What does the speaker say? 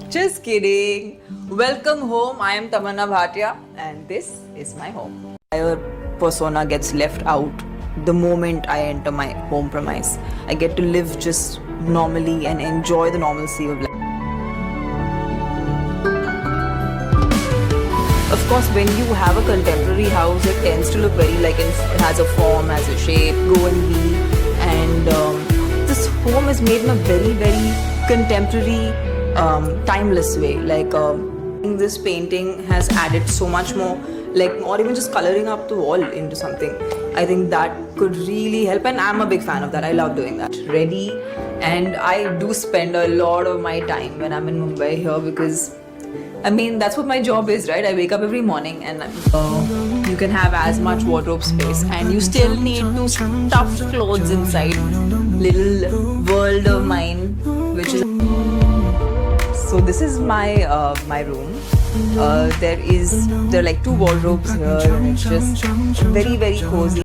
Just kidding. Welcome home. I am Tamanna bhatiya, and this is my home. My persona gets left out the moment I enter my home premise. I get to live just normally and enjoy the normalcy of life. Of course, when you have a contemporary house, it tends to look very like it has a form, has a shape, go and be. And this home is made in a very, very contemporary, timeless way. Like this painting has added so much more, like, or even just coloring up the wall into something. I think that could really help, and I'm a big fan of that. I love doing that. Ready, and I do spend a lot of my time when I'm in Mumbai here because I mean, that's what my job is, right? I wake up every morning and you can have as much wardrobe space and you still need to stuff clothes inside little world of mine, which is... So this is my my room. There are like 2 wardrobes here and it's just very, very cozy.